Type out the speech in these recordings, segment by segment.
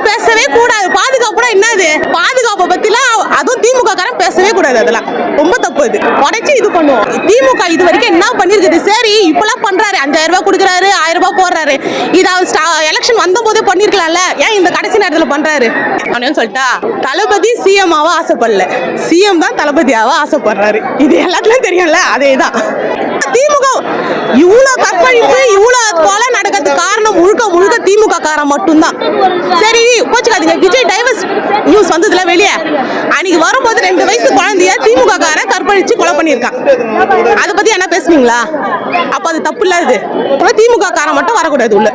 பேசவே கூடாது. பாதுகாப்புனா என்னது? பாதுகாப்பை பத்திலாம் அதுவும் திமுக காரன் பேசவே கூடாது. அதெல்லாம் ரொம்ப தப்பு. இது உடைச்சு இது பண்ணுவோம். திமுக இது வரைக்கும் என்ன பண்ணிருக்குது? சரி இப்பெல்லாம் பண்றாரு, 5000 ரூபாய் கொடுக்குறாரு, 1000 ரூபாய் போடுறாரு. இதாவது எலெக்ஷன் வந்த போதே பண்ணிருக்கலாம்ல, ஏன் இந்த கடைசி நேரத்தில் பண்றாரு அப்படின்னு சொல்லிட்டா? தளபதி சிஎம் ஆக ஆசைப்படல, சிஎம் தான் தளபதியாக ஆசைப்படுறாரு. இது எல்லாத்துலயும் தெரியும்ல. அதேதான் திமுக இவ்வளவு கற்பழிப்பு, இவ்வளவு கொலை நடக்கிறதுக்கு காரணம் முழுக்க முழுக்க திமுக காரன் மட்டும்தான். சரி கோச்சுக்காதீங்க, விஜய் டைவர்ஸ் நியூஸ் வந்ததுல வெளியே அன்னைக்கு வரும்போது 2 வயசு குழந்தைய திமுக காரன் கற்பழிச்சு கொலை பண்ணியிருக்கான். அதை பத்தி என்ன பேசுனீங்களா? அப்ப அது தப்பு இல்ல. இது திமுக காரன் மட்டும் வரக்கூடாது உள்ள.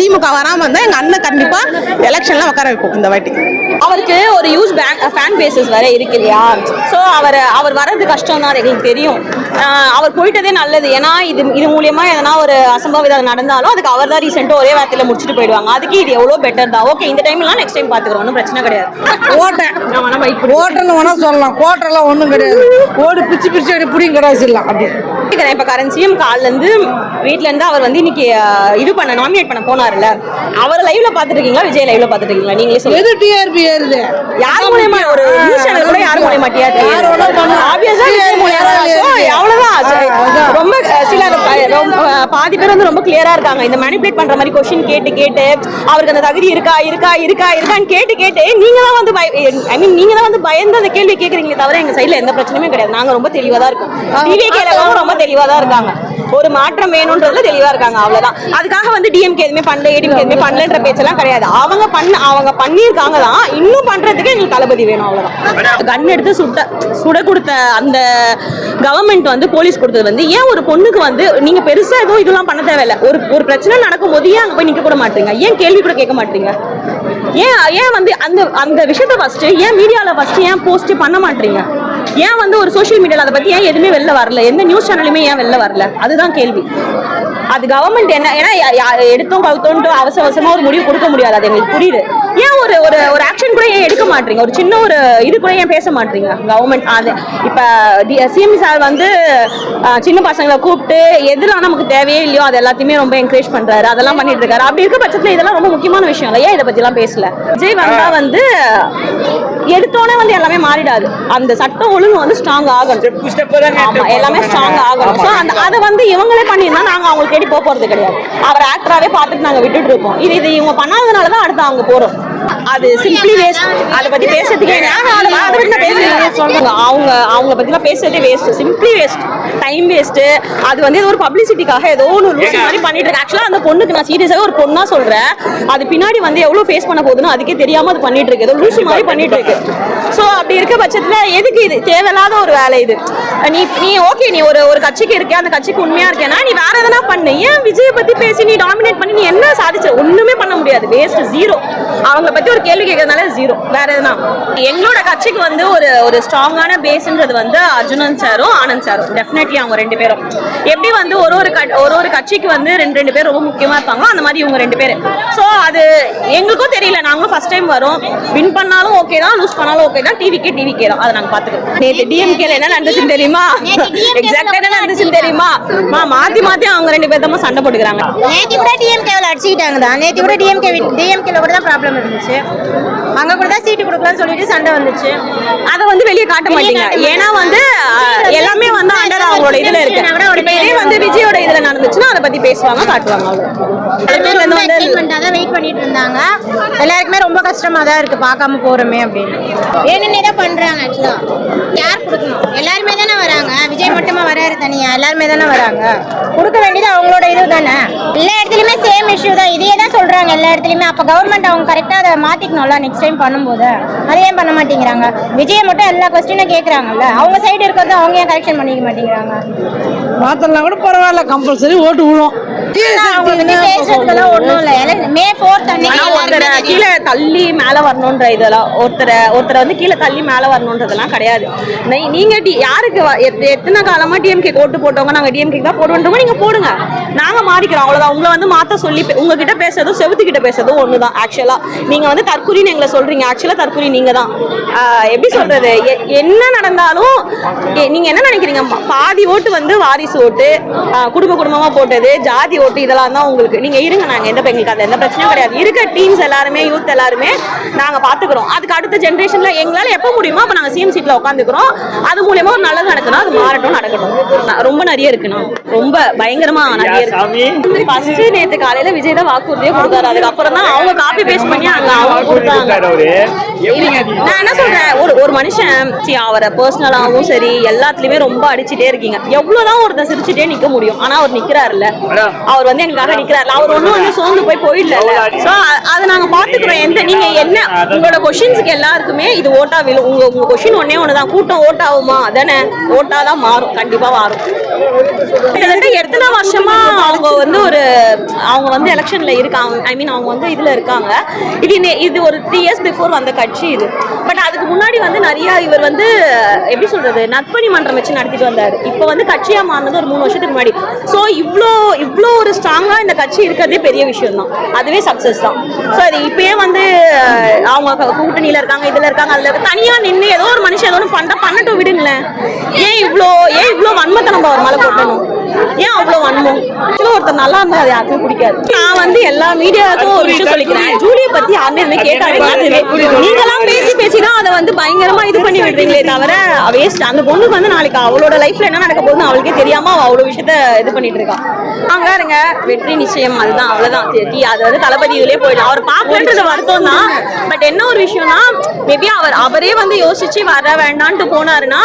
திமுக வராம இருந்தா எங்க அண்ணன் கண்டிப்பா எலெக்ஷன்ல உட்கார வைப்போம். இந்த வாட்டி அவருக்கு ஒரு யூஸ் ஃபேன் பேசஸ் வேற இருக்கு இல்லையா? ஸோ அவர் வர்றது கஷ்டம் தான், எங்களுக்கு தெரியும். அவர் போயிட்டதே நல்லது. ஏன்னா இது மூலியமா எதனா ஒரு அசம்பாவிதம் நடந்தாலும் அதுக்கு அவர் தான் ரீசெண்டாக ஒரே வாரத்தில் முடிச்சுட்டு போயிடுவாங்க. அதுக்கு இது எவ்வளோ பெட்டர் தான். ஓகே, இந்த டைம்லாம் நெக்ஸ்ட் டைம் பார்த்துக்கிறோம், ஒன்றும் பிரச்சனை கிடையாது. ஓட்டன்னு வேணா சொல்லலாம், கோட்டெல்லாம் ஒன்றும் கிடையாது. ஓடு பிச்சு பிச்சு அப்படி புடியும் கிடையாதுலாம். அப்படி இப்போ கரண்ட் சிஎம் காலிலேருந்து வீட்டிலேருந்து அவர் வந்து இன்னைக்கு இது பண்ண நாமினேட் பண்ண போனார்ல, அவர் லைவ்ல பார்த்துட்டு இருக்கீங்களா? விஜய் லைவ்ல பார்த்துட்டு இருக்கீங்களா? நீங்களே சொல்லுங்க. எது டிஆர்பி ஏறுது? யார் மூலமா? ஒரு நியூஸ் சேனல் கூட யார் மூலமா டிஆர்பி ஆப்வியஸா அவ்வளவுதான். ரொம்ப சில பாதி பேர் வந்து ரொம்ப கிளியரா இருக்காங்க. இந்த மேனிபுலேட் பண்ற மாதிரி கொஸ்டின் கேட்டு கேட்டு அவருக்கு அந்த தகுதி இருக்கான்னு கேட்டு நீங்க தான் வந்து நீங்க தான் வந்து பயந்து அந்த கேள்வி கேட்கறீங்களே தவிர எங்க சைட்ல எந்த பிரச்சனையுமே கிடையாது. நாங்க ரொம்ப தெளிவா தான் இருக்கோம். டிவிகேல ரொம்ப தெளிவா தான் இருக்காங்க. ஒரு மாற்றம் வேணும்ன்றதுல தெளிவா இருக்காங்க. அவ்வளவுதான். அதுக்காக வந்து டிஎம்கே எதுவுமே பண்ணல, ஏடிஎம்கே எதுவுமே பண்ணலன்ற பேச்செல்லாம் கிடையாது. அவங்க பண்ணியிருக்காங்க தான். இன்னும் பண்றதுக்கு எங்களுக்கு தளபதி வேணும். அவ்வளவுதான். கன் எடுத்து சுட கொடுத்த அந்த கவர்மெண்ட் வந்து போலீஸ் கொடுத்தது வந்து ஏன் ஒரு பொண்ணுக்கு வந்து நீங்க பெருசா எதுவும் இதெல்லாம் பண்ண தேவையில்ல. ஒரு பிரச்சனை நடக்கும் போது ஏன் அங்க போய் நிக்க கூட மாட்டீங்க? ஏன் கேள்வி கூட கேட்க மாட்டீங்க? ஏன் வந்து அந்த விஷயத்த ஃபர்ஸ்ட் ஏன் மீடியால ஃபர்ஸ்ட் ஏன் போஸ்ட் பண்ண மாட்டீங்க? ஏன் வந்து ஒரு சோஷியல் மீடியால அதை பத்தி ஏன் எதுவுமே வெளில வரல? எந்த நியூஸ் சேனலுமே ஏன் வெளில வரல? அதுதான் கேள்வி. அது கவர்மெண்ட் என்ன, ஏன்னா எடுத்தோம் கவுத்தோன்ட்டு அவசரமா ஒரு முடிவு கொடுக்க முடியாது. அது எங்களுக்கு புரியுது. ஏன் ஒரு ஆக்ஷன் கூட ஏன் எடுக்க மாட்டீங்க? ஒரு சின்ன ஒரு இது கூட ஏன் பேச மாட்டீங்க கவர்மெண்ட்? அது இப்ப சிஎம் சார் வந்து சின்ன பசங்களை கூப்பிட்டு எதெல்லாம் நமக்கு தேவையே இல்லையோ அது எல்லாத்தையுமே ரொம்ப என்கரேஜ் பண்றாரு, அதெல்லாம் பண்ணிட்டு இருக்காரு. அப்படி இருக்க பட்சத்துல இதெல்லாம் ரொம்ப முக்கியமான விஷயம் இல்லை. ஏன் இதை பத்தி எல்லாம் பேசல? விஜய் வந்தா வந்து எடுத்தோடனே வந்து எல்லாமே மாறிடாது. அந்த சட்டம் ஒழுங்கு வந்து ஸ்ட்ராங் ஆகணும். ஆமா, எல்லாமே ஸ்ட்ராங் ஆகணும். ஸோ அதை வந்து இவங்களே பண்ணியிருந்தா நாங்க அவங்களுக்கு தேடி போறது கிடையாது. அவர் ஆக்டராவே பார்த்துட்டு நாங்க விட்டுட்டு இருக்கோம். இது இவங்க பண்ணாததுனாலதான் அடுத்து அவங்க போறோம். அது சிம்பிளி வேஸ்ட். அதை பத்தி பேசுறதுக்கே அவங்க பத்திலாம் பேசுறதே waste, simply waste, time waste. அது வந்து ஏதோ ஒரு பப்ளிசிட்டிக்காக ஏதோ ஒன்று லூஸ் மாதிரி பண்ணிட்டு இருக்கு. ஆக்சுவலா அந்த பொண்ணுக்கு நான் சீரியஸாக ஒரு பொண்ணா சொல்றேன், அது பின்னாடி வந்து எவ்வளவு ஃபேஸ் பண்ண போகுதுன்னு அதுக்கே தெரியாம அது பண்ணிட்டு இருக்கு, ஏதோ லூசி மாதிரி பண்ணிட்டு இருக்கு. ஸோ அப்படி இருக்க பட்சத்துல எதுக்கு இது தேவையில்லாத ஒரு வேலை? இது நீ ஓகே, நீ ஒரு கட்சிக்கு இருக்கே, அந்த கட்சிக்கு உண்மையா இருக்கேன்னா நீ வேற எதனா பண்ணு. ஏன் விஜய் பத்தி பேசி நீ டாமினேட் பண்ணி நீ என்ன சாதிச்ச? ஒண்ணுமே பண்ண முடியாது. Waste, zero. அவங்க பத்தி ஒரு கேள்வி கேட்கறதுனால ஜீரோ. வேற எதுனா எங்களோட கட்சிக்கு வந்து ஒரு ஸ்ட்ராங்கான பேஸ்ன்றது வந்து அர்ஜுனன் சாரும் ஆனந்த் சாரும். டெஃபினெட்லி அவங்க 2 பேரும் எப்படி வந்து ஒரு கட்சிக்கு வந்து 2 பேர் ரொம்ப முக்கியமா இருப்பாங்களோ அந்த மாதிரி இவங்க 2 பேர். ஸோ அது எங்களுக்கும் தெரியல. நாங்களும் ஃபர்ஸ்ட் டைம் வரோம். வின் பண்ணாலும் ஓகே தான், லூஸ் பண்ணாலும் ஓகே தான். டிவிகே தான். அதை நாங்க பாத்துக்கிறோம். நேற்று டிஎம்கேல என்ன நடந்துச்சுன்னு தெரியுமா? எக்ஸாக்டா என்ன நடந்துச்சுன்னு தெரியுமா? மாத்தி அவங்க 2 பேர் தான் சண்டை போட்டுக்கிறாங்க. நேற்று கூட டிஎம்கேல அடிச்சுக்கிட்டாங்க தான். நேற்று கூட டிஎம்கேல கூட தான் ப்ராப்ளம் இருந்துச்சு. அங்க கூட தான் சீட்டு கொடுக்கலாம்னு சொல்லிட்டு சண்டை வந்துச்சு. அதை வந்து வெளியே காட்ட மாட்டீங்க. ஏன்னா வந்து எல்லாமே வந்து அண்டர் அவங்களோட இதுல இருக்கு. இதே வந்து விஜயோட இதுல நடந்துச்சுன்னா அதை பத்தி பேசுவாங்க, காட்டுவாங்க. வெயிட் பண்ணிட்டு இருந்தாங்க. எல்லாருக்குமே ரொம்ப கஷ்டமா தான் இருக்கு, பார்க்காம போறோமே அப்படின்னு. வேணும்னே தான் பண்றாங்க. ஆக்சுவலா யார் கொடுக்கணும்? எல்லாருமே தானே வராங்க. விஜய் மட்டுமா வராரு தனியா? எல்லாருமே தானே வராங்க. கொடுக்க வேண்டியது அவங்களோட இது தானே. எல்லா இடத்துலயுமே சேம் இஷ்யூ தான். இதையே தான் சொல்றாங்க எல்லா இடத்துலயுமே. அப்ப கவர்மெண்ட் அவங்க கரெக்டா அதை மாத்திக்கணும்ல நெக்ஸ்ட் டைம் பண்ணும்போது. அதை ஏன் பண்ண மாட்டேங்கிறாங்க? விஜய் மட்டும் எல்லா கொஸ்டினும் கேட்கறாங்கல்ல, அவங்க சைடு இருக்கிறது அவங்க ஏன் கரெக்ஷன் பண்ணிக்க மாட்டேங்கிறாங்க? மாத்தலாம் கூட பரவாயில்ல, கம்பல்சரி ஓட்டு விழும். பேசுறதுக்கெல்லாம் ஒண்ணும் இல்ல. மே 4th ஒருத்தரை கீழே தள்ளி மேல வரணும்ன்ற இதெல்லாம் ஒருத்தரை வந்து கீழே தள்ளி மேல வரணும்ன்றதெல்லாம் கிடையாது. நீங்க யாருக்கு எத்தனை காலமா டிஎம்கே ஓட்டு போட்டவங்க நாங்க டிஎம்கே தான் போடுவோம், நீங்க போடுங்க, நாங்க மாறிக்கிறோம். அவ்வளவுதான். உங்களை வந்து மாத்த சொல்லி உங்ககிட்ட பேசுறதும் செவுத்துக்கிட்ட பேசுறதும் ஒண்ணுதான். ஆக்சுவலா நீங்க வந்து தற்கொலைன்னு எங்களை சொல்றீங்க. ஆக்சுவலா தற்கொலை நீங்க தான். எப்படி சொல்றது? என்ன நடந்தாலும் நீங்க என்ன நினைக்கிறீங்க? பாதி ஓட்டு வந்து வாரிசு ஓட்டு, குடும்பமா போட்டது, ஜாதி ஓட்டு, இதெல்லாம் தான் உங்களுக்கு. நீங்க இருங்க, நாங்க எந்த பிரச்சனையும் கிடையாது. இருக்க டீம்ஸ் எல்லாருமே யூத் எல்லாருமே நாங்க பாத்துக்கிறோம். அதுக்கு அடுத்த ஜெனரேஷன்ல எங்களால எப்ப முடியுமோ அப்ப நாங்க சிஎம் சீட்ல உட்காந்துக்கிறோம். அது மூலியமா ஒரு நல்லது நடக்கணும், அது மாறட்டும், நடக்கட்டும். ரொம்ப நிறைய இருக்குண்ணா, ரொம்ப பயங்கரமா நிறைய இருக்கு. ஃபர்ஸ்ட் நேத்து காலையில விஜய் தான் வாக்குறுதியே கொடுத்தாரு. அதுக்கப்புறம் தான் அவங்க காப்பி பேஸ்ட் பண்ணி அங்க அவங்க கொடுத்தாங்க. நான் என்ன சொல்றேன், ஒரு மனுஷன் அவரை பர்சனலாவும் சரி எல்லாத்துலயுமே ரொம்ப அடிச்சுட்டே இருக்கீங்க. எவ்வளவுதான் ஒருத்தர் சிரிச்சுட்டே நிக்க முடியும், ஆனா அவர் நிக்கிறாருல்ல, அவர் வந்து எங்களுக்காக நிக்கிறாருல, அவர் ஒண்ணும் வந்து சோர்ந்து போயிடல. சோ அதை நாங்க பாத்துக்கிறோம். நீங்க என்ன உங்களோட கொஸ்டின்ஸ்க்கு எல்லாருக்குமே இது ஓட்டா விழும். உங்க கொஸ்டின் ஒண்ணுதான், கூட்டம் ஓட்டாகுமா? அதானே, ஓட்டாதான் மாறும், கண்டிப்பா மாறும். எத்தனை வருஷமா அவங்க வந்து அவங்க வந்து எலெக்ஷன்ல இருக்காங்க, ஐ மீன் அவங்க வந்து இதுல இருக்காங்க. இது ஒரு 3 years பிஃபோர் வந்த கட்சி இது. பட் அதுக்கு முன்னாடி வந்து நிறைய இவர் வந்து எப்படி சொல்றது, நற்பணி மன்றம் வச்சு நடத்திட்டு வந்தாரு. இப்போ வந்து கட்சியா மாறினது ஒரு 3 வருஷத்துக்கு முன்னாடி. ஸோ இவ்வளோ ஒரு ஸ்ட்ராங்கா இந்த கட்சி இருக்கிறதே பெரிய விஷயம் தான், அதுவே சக்சஸ் தான். ஸோ அது இப்பயே வந்து அவங்க கூட்டணியில இருக்காங்க, இதுல இருக்காங்க, அதுல இருக்க தனியா நின்று ஏதோ ஒரு மனுஷன் ஏதோ பண்ணட்டும், விடுங்களேன். ஏன் இவ்வளோ வன்மத்தை நம்ம அவர் மேல போட்டணும்? ஏன் அவ்வளவு வன்மம்? ஒருத்தர் நல்லா இருந்தா அது யாருக்கும் பிடிக்காது. நான் வந்து எல்லா மீடியாவுக்கும் ஒரு விஷயம் சொல்லிக்கிறேன், ஜூலியை பத்தி யாருமே கேட்டாங்க. நீங்களாம் பேசிதான் அதை வந்து பயங்கரமா இது பண்ணி விடுறீங்களே தவிர வேஸ்ட். அந்த பொண்ணுக்கு வந்து நாளைக்கு அவளோட லைஃப்ல என்ன நடக்க போகுதுன்னு அவளுக்கே தெரியாம அவ்வளவு விஷயத்த இது பண்ணிட்டு இருக்கா. அங்க இருங்க, வெற்றி நிச்சயம், அதுதான், அவ்வளவுதான். அது வந்து தளபதி இதுலயே போயிடலாம். அவர் பாக்கலன்றது வருத்தம் தான். பட் என்ன ஒரு விஷயம்னா, மேபி அவரே வந்து யோசிச்சு வர வேண்டான்ட்டு போனாருன்னா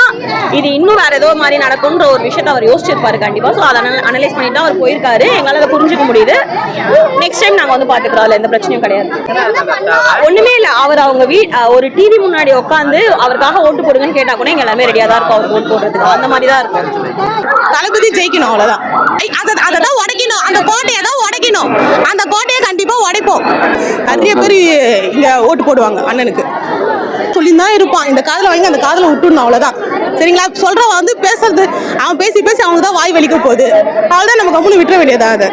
இது இன்னும் வேற ஏதோ மாதிரி நடக்கும்ன்ற ஒரு விஷயத்த அவர் யோசிச்சிருப்பாரு கண்டிப்பா. ஸோ அதை அனலைஸ் பண்ணிட்டு தான் அவர் போயிருக்காரு. எங்களால் அதை புரிஞ்சுக்க முடியுது. நெக்ஸ்ட் டைம் நாங்கள் வந்து பார்த்துக்கிறோம், அதில் எந்த பிரச்சனையும் கிடையாது. ஒண்ணுமே இல்லை, அவங்க ஒரு டிவி முன்னாடி உட்காந்து அவருக்காக ஓட்டு போடுங்கன்னு கேட்டா கூட எங்க எல்லாமே ரெடியா தான் இருக்கும் அவருக்கு ஓட்டு போடுறதுக்கு. அந்த மாதிரி தான் இருக்கும். தளபதி ஜெயிக்கணும், அவ்வளவுதான். அதை தான் உடைக்கணும், அந்த கோட்டையை தான் உடைக்கணும். அந்த கோட்டையை கண்டிப்பா உடைப்போம். நிறைய பேர் இங்க ஓட்டு போடுவாங்க அண்ணனுக்கு சொல்லிதான் இருப்பான். இந்த காதல வாங்கி அந்த காதல விட்டுடணும், அவ்வளவுதான். சரிங்களா? சொல்றவன் வந்து பேசுறது, அவன் பேசி அவங்க தான் வாய் வலிக்க போகுது. அவ்வளவுதான், நம்ம கம்முன்னு விட்டுற வேண்டியதா. அதை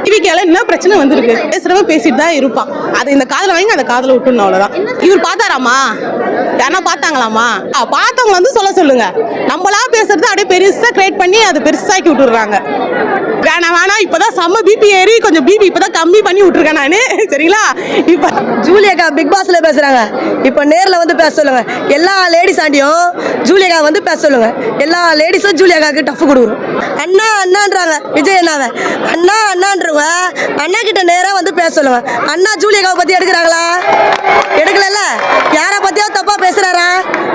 டிவிக்கால என்ன பிரச்சனை வந்திருக்கு, பேசுறவன் பேசிட்டு தான் இருப்பான். அது இந்த காதல வாங்கி அந்த காதல விட்டுணும், அவ்வளவுதான். இவர் பார்த்தாராமா? யாரா பார்த்தாங்களாமா? பார்த்தவங்க வந்து சொல்லுங்க. நம்மளா பேசுறது அப்படியே பெருசா கிரியேட் பண்ணி அதை பெருசாக்கி விட்டுறாங்க. வேணாம், இப்பதான் செம்ம பிபி ஏறி கொஞ்சம் பிபி இப்பதான் கம்மி பண்ணி விட்டுருக்கேன் நானு. சரிங்களா? இப்ப ஜூலியக்கா பிக் பாஸ்ல பேசுறாங்க, இப்ப நேர்ல வந்து பேச சொல்லுங்க. எல்லா லேடிஸ் ஆண்டியும் ஜூலியக்கா வந்து பேச சொல்லுங்க. எல்லா லேடிஸும் ஜூலியக்காக்கு டஃப் கொடுக்குறோம். அண்ணா அண்ணான்றாங்க விஜய் அண்ணாவை. அண்ணான்றவங்க அண்ணா கிட்ட நேரா வந்து பேச சொல்லுங்க. அண்ணா ஜூலியக்காவை பத்தி எடுக்கிறாங்களா? எடுக்கல. யாரை பத்தியோ தப்பா பேசுறாரா?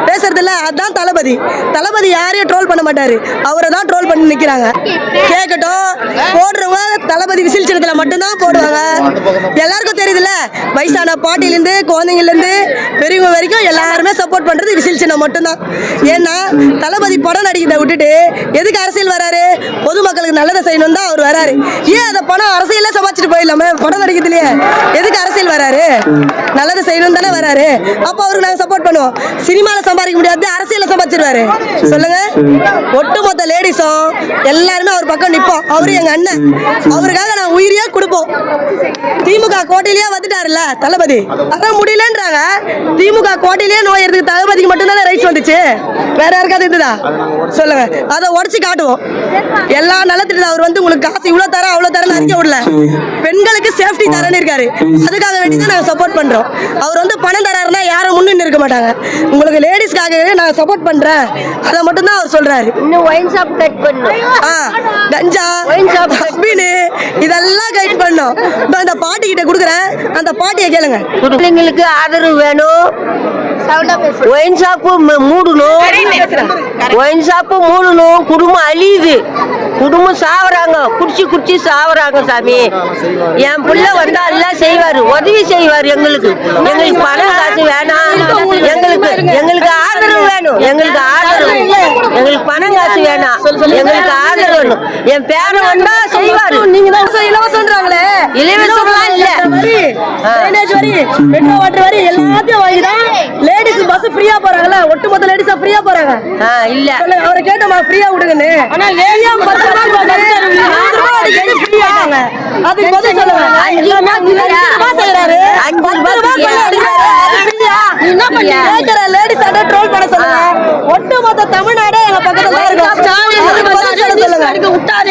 பேசுறது இல்ல. அதுதான் தளபதி. தளபதி யாரையும் ட்ரோல் பண்ண மாட்டாரு, அவரை தான் ட்ரோல் பண்ணி நிக்கிறாங்க. கேட்கட்டும், போடுறவங்க தளபதி விசில் சின்னத்துல மட்டும்தான் போடுவாங்க. எல்லாருக்கும் தெரியுதுல்ல, வயசான பாட்டிலிருந்து குழந்தைங்கல இருந்து பெரியவங்க வரைக்கும் எல்லாருமே சப்போர்ட் பண்றது விசில் சின்னம் மட்டும்தான். ஏன்னா தளபதி படம் நடிக்கிறத விட்டுட்டு எதுக்கு அரசியல் வராரு? பொதுமக்களுக்கு நல்லதை செய்யணும் தான் அவர் வராரு. ஏன் அதை பணம் அரசியல சமாளிச்சுட்டு போயிடலாமே? படம் நடிக்கிறதுலயே எதுக்கு அரசியல் வராரு? நல்லதை செய்யணும் தானே வராரு. அப்ப அவருக்கு நாங்க சப்போர்ட் பண்ணுவோம். சினிமால சம்பாதிக்க முடியாது, அரசியல சம்பாதிச்சிருவாரு. சொல்லுங்க. ஒட்டுமொத்த லேடிஸும் எல்லாருமே அவர் பக்கம் நிற்போம். அவரு எங்க அண்ணன், அவருக்காக நான் உயிரியே கொடுப்போம். திமுக கோட்டையிலேயே வந்துட்டாருல்ல தளபதி, அதான் முடியலன்றாங்க. திமுக கோட்டையிலேயே நோய் எடுத்து தளபதிக்கு மட்டும்தானே ரைட்ஸ் வந்துச்சு, வேற யாருக்காவது இருந்ததா? சொல்லுங்க. அதை உடச்சு காட்டுவோம். எல்லா நலத்திட்டு அவர் வந்து உங்களுக்கு காசு இவ்வளவு தர அவ்வளவு தரன்னு அறிக்கை விடல. பெண்களுக்கு சேஃப்டி தரன்னு இருக்காரு, அதுக்காக வேண்டிதான் நாங்க சப்போர்ட் பண்றோம். அவர் வந்து பணம் தராருன்னா யாரும் முன்னு இருக்க மாட்டாங்க. உங்களுக்கு லேடிஸ்க்காகவே நான் சப்போர்ட் பண்றேன், அதை மட்டும் தான் அவர் சொல்றாரு. இன்னும் ஒயின் ஷாப் கட் பண்ணும், கஞ்சா ஹஸ்பின் இதெல்லாம் கைட் பண்ணோம். அந்த பாட்டி கிட்ட கொடுக்குறேன், அந்த பாட்டியை கேளுங்க. பிள்ளைங்களுக்கு ஆதரவு வேணும். ஒயின் ஷாப்பு மூடணும், ஒயின் ஷாப்பு மூடணும். குடும்பம் அழியுது, குடும்பம் சாவறாங்க, குடிச்சு சாவறாங்க. சாமி, என் பிள்ளை வந்தா எல்லாம் செய்வாரு, உதவி செய்வாரு. எங்களுக்கு பணம் காசு வேணாம், எங்களுக்கு ஆதரவு வேணும். எங்களுக்கு பணம் காசு வேணாம், எங்களுக்கு ஆதரவு வேணும். என் பேரன் வந்தா செய்வாரு. நீங்க தான் இலவசம்ன்றாங்களே, இலவசம்லாம் இல்ல. மெட்ரோ வாட்டர் வரி எல்லாத்தையும் வாங்கிதான் லேடிஸ் பஸ் ஃப்ரீயா போறாங்கல்ல, ஒட்டுமொத்த லேடிஸா ஃப்ரீயா போறாங்க. இல்ல, அவரை கேட்டோமா ஃப்ரீயா விடுங்கன்னு. ஆனா லேடியா அதுக்கு பதில் சொல்லுங்க. 5 ரூபாய் செய்யறாரு, 5 ரூபாய் லேடிஸ் வந்து ட்ரோல் பண்ண சொல்லுங்க. ஒட்டுமொத்த தமிழ்நாடே எங்க பக்கத்துல தான் இருக்கு. அதுக்கு பதில் சொல்ல சொல்லுங்க.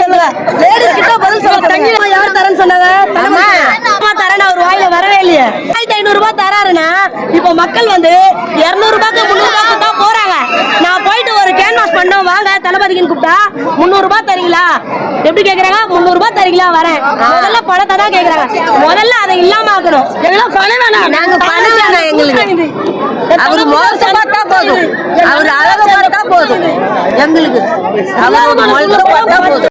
சொல்லுங்க. லேடிஸ் கிட்ட பதில் சொல்ல சொல்லுங்க. யார் தரேன்னு சொன்னாங்க? அம்மா தரேன்னு அவர் வாயில வரவே இல்லையே. 1500 ரூபாய் தராருன்னா இப்போ மக்கள் வந்து 200 ரூபாய்க்கு 300 ரூபாய்க்கு தான் போறாங்க. நான் போயிட்டு ஒரு கேன்வாஸ் பண்ணோம் வாங்க தளபதிக்குன்னு கூப்பிட்டா 300 ரூபாய் தரீங்களா? எப்படி கேக்குறாங்க? 300 ரூபாய் தரீங்களா? வரேன். முதல்ல பணத்தை தான் கேக்குறாங்க. முதல்ல அதை இல்லாம ஆக்கணும். எங்களுக்கு பணம் வேணாம். நாங்க பணம் வேணாம் எங்களுக்கு. அவரு மோசம் பார்த்தா போதும், அவர் அழகு பார்த்தா போதும் எங்களுக்கு. அவரோட மொழிகளை பார்த்தா போதும்.